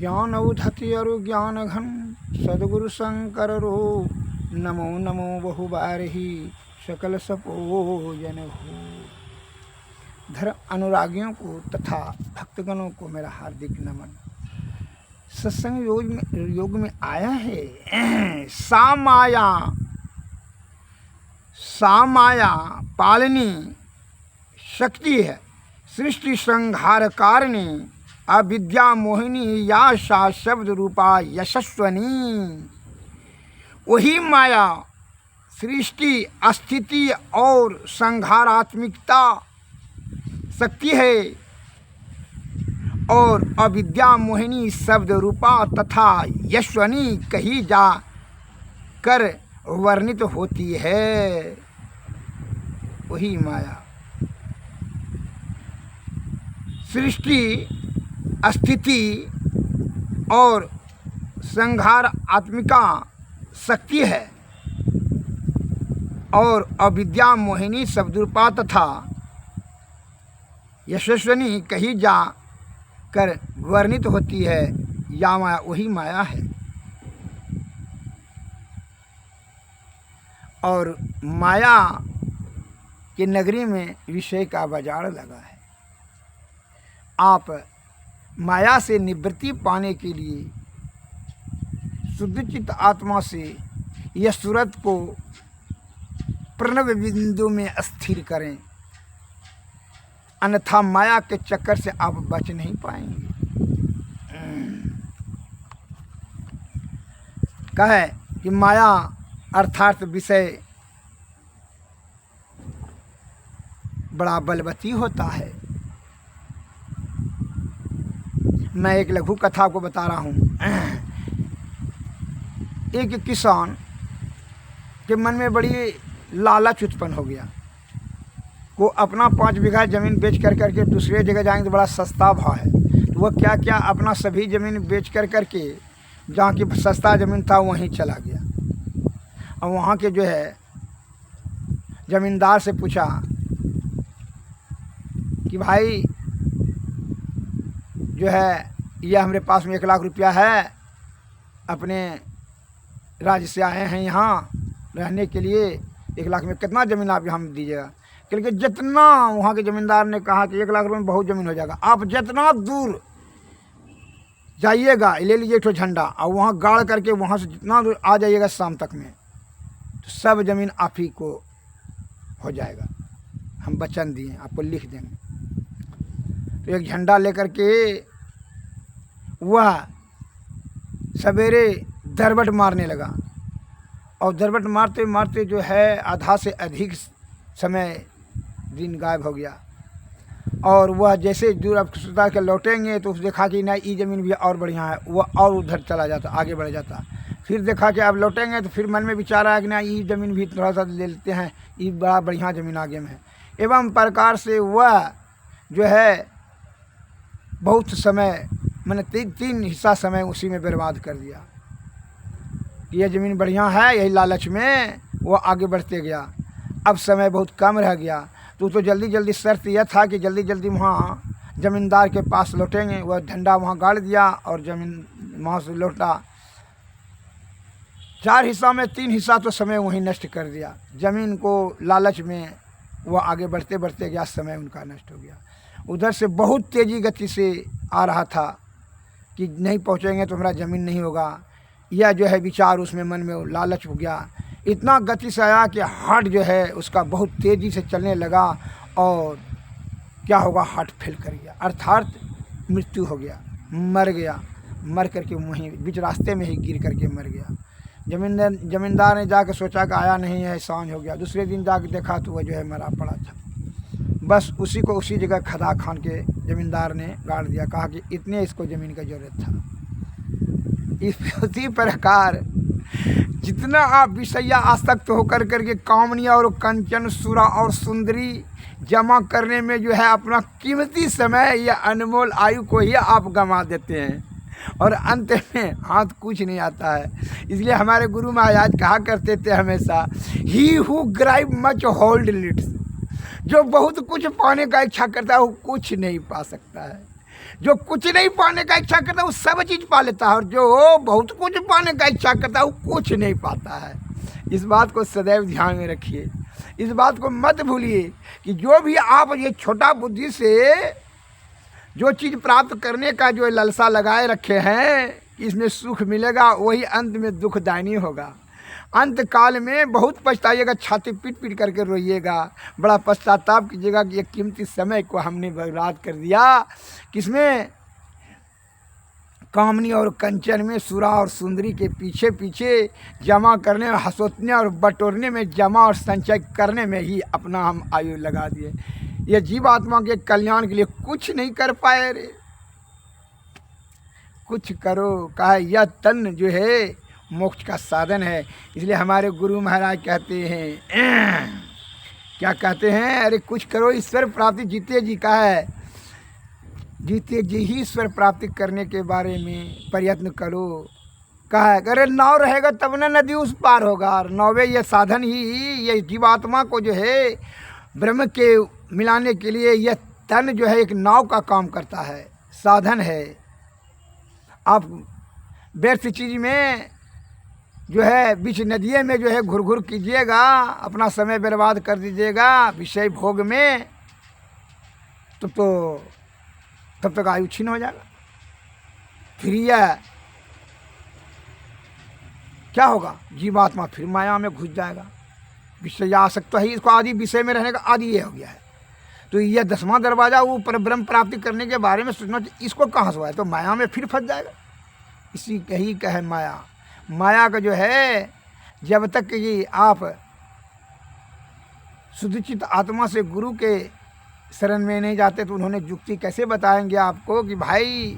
ज्ञान उधति अरु ज्ञान घन सदगुरु शंकर रो नमो नमो बहुबारही सकल सपोजन हो। धर्म अनुरागियों को तथा भक्तगणों को मेरा हार्दिक नमन। सत्संग योग में आया है सामाया पालनी शक्ति है, सृष्टि संहार कारिणी अविद्या मोहिनी या सा शब्द रूपा यशस्वनी। वही माया सृष्टि अस्थिति और संहारात्मिकता शक्ति है और अविद्या मोहिनी शब्द रूपा तथा यशस्वनी कही जा कर वर्णित होती है। वही माया सृष्टि स्थिति और संहार आत्मिका शक्ति है और अविद्या मोहिनी शब्दरूपा तथा यशस्वनी कही जा कर वर्णित होती है। या माया वही माया है और माया की नगरी में विषय का बाजार लगा है। आप माया से निवृत्ति पाने के लिए शुद्ध चित्त आत्मा से यह सूरत को प्रणव बिंदु में स्थिर करें, अन्यथा माया के चक्कर से आप बच नहीं पाएंगे। कहे कि माया अर्थात विषय बड़ा बलवती होता है। मैं एक लघु कथा को बता रहा हूँ। एक किसान के मन में बड़ी लालच उत्पन्न हो गया। वो अपना 5 बीघा ज़मीन बेच करके दूसरे जगह जाएंगे तो बड़ा सस्ता भाव है, तो वह क्या अपना सभी ज़मीन बेच करके जहाँ की सस्ता ज़मीन था वहीं चला गया। और वहाँ के जो है ज़मींदार से पूछा कि भाई जो है यह हमारे पास में 1 लाख रुपया है, अपने राज्य से आए हैं यहाँ रहने के लिए, 1 लाख में कितना ज़मीन आप हम दीजिएगा। क्योंकि जितना वहाँ के ज़मींदार ने कहा कि 1 लाख रुपये में बहुत ज़मीन हो जाएगा, आप जितना दूर जाइएगा ले लीजिए एक झंडा और वहाँ गाड़ करके वहाँ से जितना दूर आ जाइएगा शाम तक में तो सब ज़मीन आप ही को हो जाएगा, हम वचन दिए आपको लिख देंगे। तो एक झंडा लेकर के वह सवेरे दरबट मारने लगा और दरबट मारते मारते जो है आधा से अधिक समय दिन गायब हो गया। और वह जैसे दूर अब सुधा के लौटेंगे तो देखा कि नहीं ये ज़मीन भी और बढ़िया है, वह और उधर चला जाता, आगे बढ़ जाता। फिर देखा कि अब लौटेंगे तो फिर मन में विचार आया कि नहीं ये ज़मीन भी थोड़ा सा ले लेते हैं, ये बड़ा बढ़िया ज़मीन आगे में है। एवं प्रकार से वह जो है बहुत समय मैंने 3 हिस्सा समय उसी में बर्बाद कर दिया। यह ज़मीन बढ़िया है, यही लालच में वो आगे बढ़ते गया। अब समय बहुत कम रह गया तो जल्दी शर्त यह था कि जल्दी वहाँ ज़मींदार के पास लौटेंगे। वह झंडा वहाँ गाड़ दिया और ज़मीन वहाँ से लौटा। 4 हिस्सा में 3 हिस्सा तो समय वहीं नष्ट कर दिया। ज़मीन को लालच में वह आगे बढ़ते गया, समय उनका नष्ट हो गया। उधर से बहुत तेज़ी गति से आ रहा था कि नहीं पहुँचेंगे तो हमारा ज़मीन नहीं होगा। यह जो है विचार उसमें मन में लालच हो गया, इतना गति से आया कि हार्ट जो है उसका बहुत तेज़ी से चलने लगा और क्या होगा, हार्ट फेल कर गया, अर्थात मृत्यु हो गया, मर गया। मर करके वहीं बीच रास्ते में ही गिर करके मर गया। ज़मींदार ने जाकर सोचा कि आया नहीं है, सांझ हो गया। दूसरे दिन जाकर देखा तो वह जो है मरा पड़ा था। बस उसी को उसी जगह खदा खान के ज़मींदार ने गाड़ दिया, कहा कि इतने इसको ज़मीन की ज़रूरत था। इसी प्रकार जितना आप विषया आसक्त होकर करके कामनिया और कंचन सुरा और सुंदरी जमा करने में जो है अपना कीमती समय या अनमोल आयु को ही आप गंवा देते हैं और अंत में हाथ कुछ नहीं आता है। इसलिए हमारे गुरु महाराज कहा करते थे हमेशा, he who Ghraib much hold लिट्स, जो बहुत कुछ पाने का इच्छा करता है वो कुछ नहीं पा सकता है। जो कुछ नहीं पाने का इच्छा करता है वो सब चीज़ पा लेता है, और जो बहुत कुछ पाने का इच्छा करता है वो कुछ नहीं पाता है। इस बात को सदैव ध्यान में रखिए, इस बात को मत भूलिए कि जो भी आप ये छोटा बुद्धि से जो चीज़ प्राप्त करने का जो लालसा लगाए रखे हैं कि इसमें सुख मिलेगा, वही अंत में दुखदायी होगा। अंत काल में बहुत पछताइएगा, छाती पीट पीट करके रोइएगा, बड़ा पश्चाताप कीजिएगा कि ये कीमती समय को हमने बर्बाद कर दिया। किसमें? कामनी और कंचन में, सुरा और सुंदरी के पीछे पीछे जमा करने, हंसोतने और बटोरने में, जमा और संचय करने में ही अपना हम आयु लगा दिए। ये जीवात्मा के कल्याण के लिए कुछ नहीं कर पाए रे। कुछ करो, कहा यह तन जो है मोक्ष का साधन है। इसलिए हमारे गुरु महाराज कहते हैं, क्या कहते हैं? अरे कुछ करो, ईश्वर प्राप्ति जीते जी का है, जीते जी ही ईश्वर प्राप्ति करने के बारे में प्रयत्न करो। कहा है अरे नाव रहेगा तब ना नदी उस पार होगा। और नावे ये साधन ही, ये जीवात्मा को जो है ब्रह्म के मिलाने के लिए यह तन जो है एक नाव का काम करता है, साधन है। आप व्यर्थ चीज में जो है बीच नदिये में जो है घुर घुर कीजिएगा, अपना समय बर्बाद कर दीजिएगा विषय भोग में, तब तक आयु छीन हो जाएगा। फिर यह क्या होगा? जीवात्मा फिर माया में घुस जाएगा। विषय आसक्त है, इसको आदि विषय में रहने का आदि ये हो गया है। तो यह 10वां दरवाजा वो ब्रह्म प्राप्ति करने के बारे में सोचना, इसको कहाँ से है? तो माया में फिर फंस जाएगा। इसी कही कहे माया, माया का जो है जब तक कि आप शुद्धचित आत्मा से गुरु के शरण में नहीं जाते तो उन्होंने युक्ति कैसे बताएंगे आपको कि भाई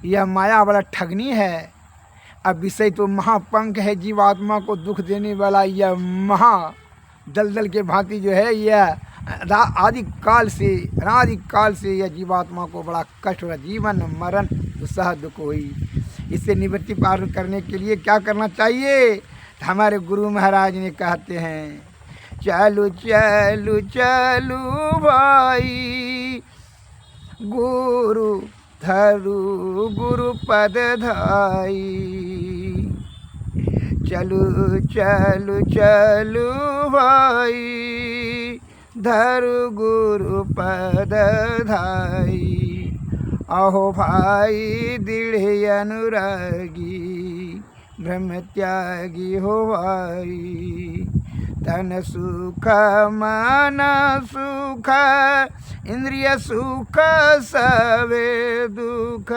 यह माया बड़ा ठगनी है। अब विषय तो महापंख है, जीवात्मा को दुख देने वाला यह महा दलदल के भांति जो है, यह आदि काल से यह जीवात्मा को बड़ा कष्ट हो रहा, जीवन मरण दुस्सह दुख हुई। इससे निवृत्ति पार करने के लिए क्या करना चाहिए? तो हमारे गुरु महाराज ने कहते हैं, चलू चलू चलू भाई गुरु धरु गुरु पद धाई। चलू चलू चलू भाई धरु गुरु पद धाई। अहो भाई दृढ़ अनुरागी ब्रह्म त्यागी हो भाई। तन सुख मन सुख इंद्रिय सुख सवे दुख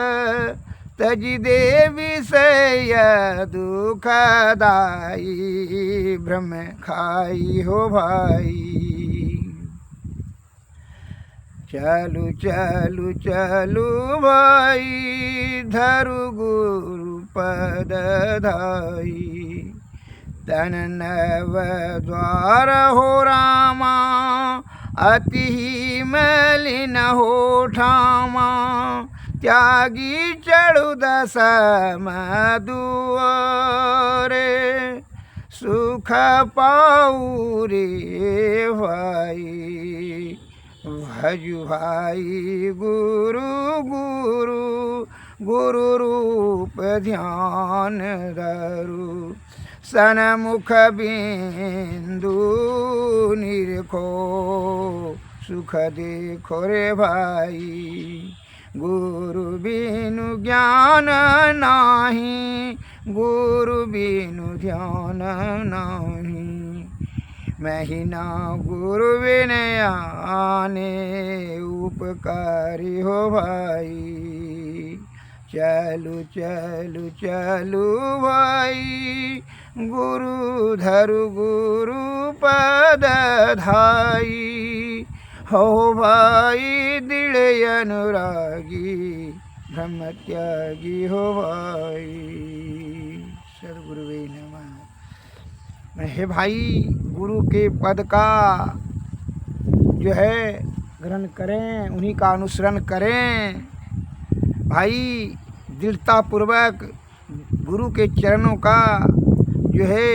तजि दे विषय दुखदाई ब्रह्म खाई हो भाई। चलू चलू चलू भाई धरु गुरु पद धाई। तन नव द्वार हो रामा अति ही मलिन हो ठामा। त्यागी चढ़ु दसम दुआरे सुख पाऊ रे भाई। भजु भाई गुरु गुरु गुरु रूप ध्यान धरु। सनमुख बिंदु निरखो सुख देखो रे भाई। गुरु बिनु ज्ञान नाही गुरु बिनु ध्यान नाही। महीना गुरु विनय आने उपकारी हो भाई। चलू चलू चलू भाई गुरु धरु गुरु पद धाई। हो भाई दृढ़ अनुरागी ब्रह्म त्यागी हो भाई। सद्गुरुवे नमः। हे भाई गुरु के पद का जो है ग्रहण करें, उन्हीं का अनुसरण करें भाई। दृढ़ता पूर्वक गुरु के चरणों का जो है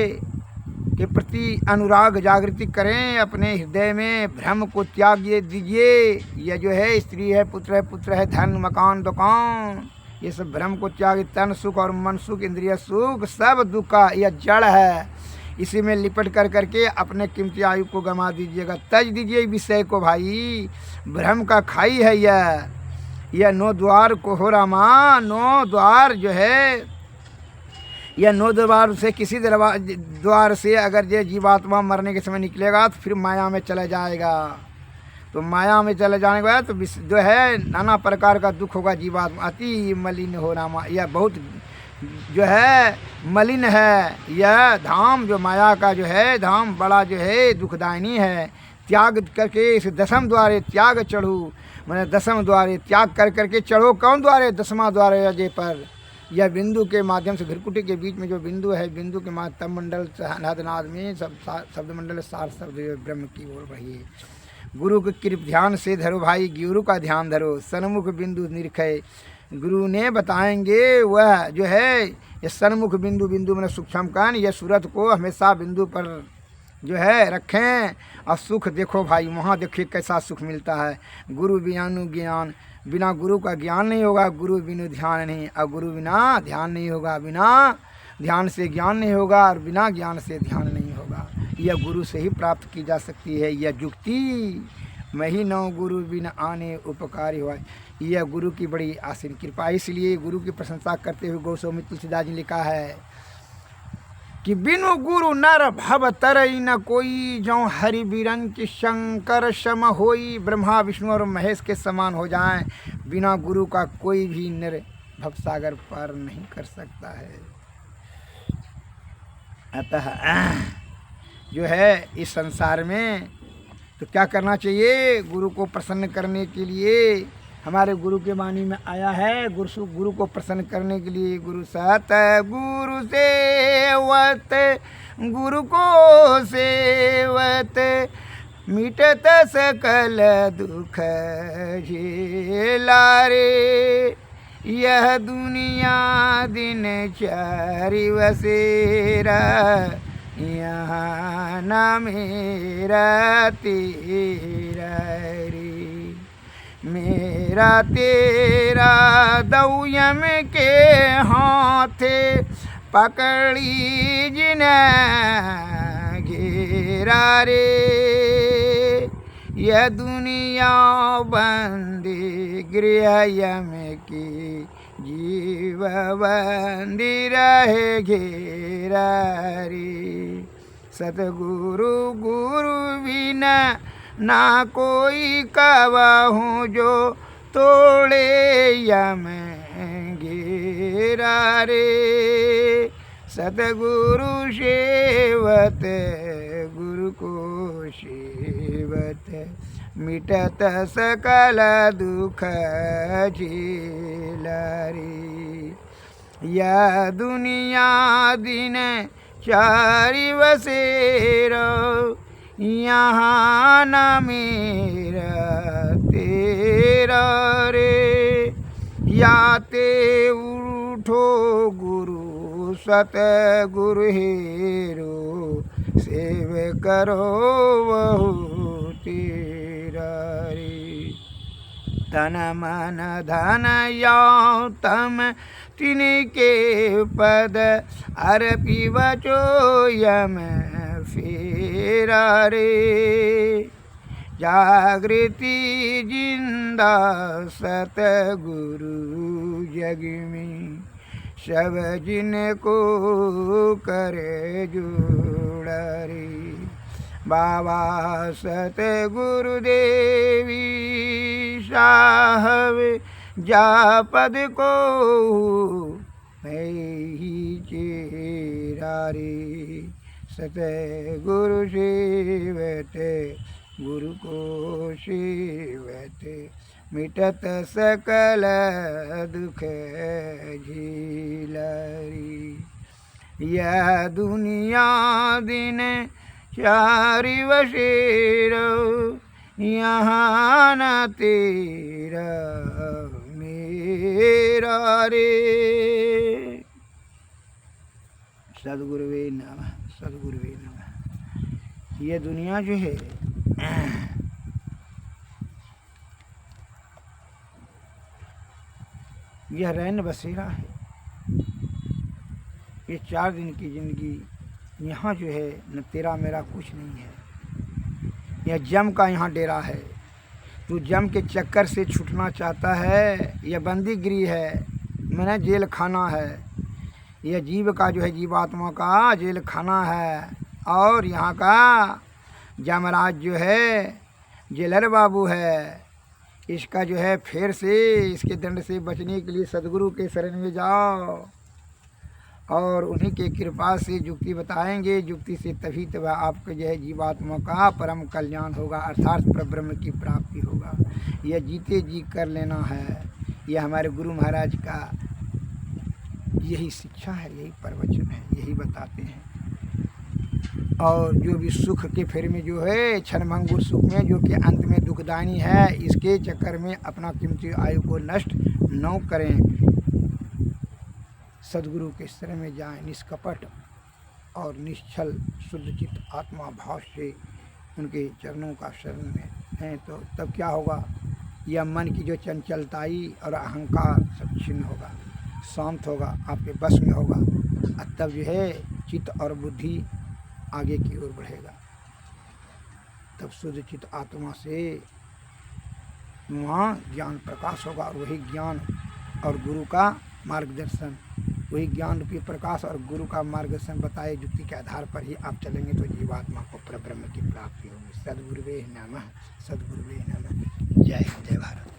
के प्रति अनुराग जागृति करें, अपने हृदय में भ्रम को त्याग दीजिए। यह जो है स्त्री है, पुत्र है, धन मकान दुकान, ये सब भ्रम को त्याग, तन सुख और मन सुख, इंद्रिय सुख, सब दुख का यह जड़ है। इसी में लिपट कर करके अपने कीमती आयु को गंवा दीजिएगा, तज दीजिए विषय को भाई। भ्रम का खाई है यह 9 द्वार को हो रामा, 9 द्वार जो है, यह 9 द्वार से किसी द्वार से अगर ये जीवात्मा मरने के समय निकलेगा तो फिर माया में चला जाएगा। तो माया में चले जाने के बाद तो जो है नाना प्रकार का दुख होगा जीवात्मा, अति मलिन हो रामा। यह बहुत जो है मलिन है, यह धाम जो माया का जो है धाम बड़ा जो है दुखदायिनी है। त्याग करके इस 10वें द्वारे त्याग चढ़ो, मैंने 10वें द्वारे त्याग कर करके चढ़ो। कौन द्वारे? 10वां द्वारे अजय पर। यह बिंदु के माध्यम से घृकुटी के बीच में जो बिंदु है, बिंदु के माध्यम तम मंडल नाद में सब शब्द मंडल सार शब्द ब्रह्म की ओर बढ़िए। गुरु के कृप ध्यान से धरो भाई, गुरु का ध्यान धरो, सन्मुख बिंदु निरखे गुरु ने बताएंगे। वह जो है ये सन्मुख बिंदु, बिंदु मैंने सूक्ष्म कान, यह सूरत को हमेशा बिंदु पर जो है रखें और सुख देखो भाई, वहाँ देखिए कैसा सुख मिलता है। गुरु बिना ज्ञान, बिना गुरु का ज्ञान नहीं होगा, गुरु बिनु ध्यान नहीं, और गुरु बिना ध्यान नहीं होगा, बिना ध्यान से ज्ञान नहीं होगा, और बिना ज्ञान से ध्यान नहीं होगा। यह गुरु से ही प्राप्त की जा सकती है यह जुक्ति। मैं ही नौ गुरु बिन आने उपकारी हुआ। यह गुरु की बड़ी आसीन कृपा। इसलिए गुरु की प्रशंसा करते हुए गोस्वामी तुलसीदास जी ने लिखा है कि बिनु गुरु नर भव तरई न कोई, जो हरि बिरंच शंकर सम होई। ब्रह्मा विष्णु और महेश के समान हो जाएं, बिना गुरु का कोई भी नर भवसागर पार नहीं कर सकता है। अतः जो है इस संसार में तो क्या करना चाहिए? गुरु को प्रसन्न करने के लिए हमारे गुरु के वाणी में आया है, गुरु को प्रसन्न करने के लिए गुरु सत गुरु सेवत, गुरु को सेवत मिटत सकल दुख झेलारे। यह दुनिया दिन चारि बसेरा, यहाँ न मेरा तेरा रे। मेरा तेरा दौयम के हाथे पकड़ी जिन घेरा रे। यह दुनिया बंदी गृहयम की, जीव बंदी रहे घेरा रे। सतगुरु गुरु बिना ना कोई कबहूँ, जो तोड़े यम घेरा रे। सतगुरु सेवत, गुरु को सेवत मिटत सकल दुख झेलारे। यह दुनिया दिन चारि बसेरा, यहाँ न मेरा तेरा रे। याते उठो गुरु सत गुरु हेरो, सेव करो बहु तेरा रे। तन मन धन या तम तिनके पद, अर्पि बचो यम फेरा रे। जागृति जिंदा सतगुरु जग में, सब जिनको करे जोड़ा रे। बाबा सतगुरु देवी साहब जा पद को मैं ही चेरा रे। सतगुरु सेवत, गुरु को सेवत मिटत सकल दुख झेलारी। यह दुनिया दिन चारि बसेरा, यहाँ न तेरा मेरा रे। सद्गुरुवे नमः, सद्गुरुवे नमः। ये दुनिया जो है यह रैन बसेरा है। ये 4 दिन की ज़िंदगी यहाँ जो है न तेरा मेरा कुछ नहीं है। यह जम का यहाँ डेरा है। तू जम के चक्कर से छूटना चाहता है, यह बंदीगिरी है, मैंने जेल खाना है। यह जीव का जो है जीवात्मा का जेल खाना है। और यहाँ का जमराज जो है जेलर बाबू है। इसका जो है फिर से इसके दंड से बचने के लिए सदगुरु के शरण में जाओ और उन्हीं के कृपा से युक्ति बताएंगे। युक्ति से तभी तब आपके जो है जीवात्मा का परम कल्याण होगा, अर्थात परब्रह्म की प्राप्ति होगा। यह जीते जी कर लेना है। यह हमारे गुरु महाराज का यही शिक्षा है, यही प्रवचन है, यही बताते हैं। और जो भी सुख के फेर में जो है क्षणभंगुर सुख में जो कि अंत में दुखदायी है, इसके चक्कर में अपना कीमती आयु को नष्ट न करें। सदगुरु के शरण में जाएं निष्कपट और निश्चल शुद्ध चित्त आत्मा भाव से उनके चरणों का शरण में हैं। तो तब क्या होगा, यह मन की जो चंचलताई और अहंकार सब छिन्न होगा, शांत होगा, आपके बस में होगा। और तब जो है चित्त और बुद्धि आगे की ओर बढ़ेगा। तब शुद्ध चित्त आत्मा से वहाँ ज्ञान प्रकाश होगा और वही ज्ञान और गुरु का मार्गदर्शन, वही ज्ञान रूपी प्रकाश और गुरु का मार्गदर्शन बताए युक्ति के आधार पर ही आप चलेंगे तो जीवात्मा को परब्रह्म की प्राप्ति होगी। सद्गुरुवे नमः, सद्गुरुवे नमः। जय हिंद, जय भारत।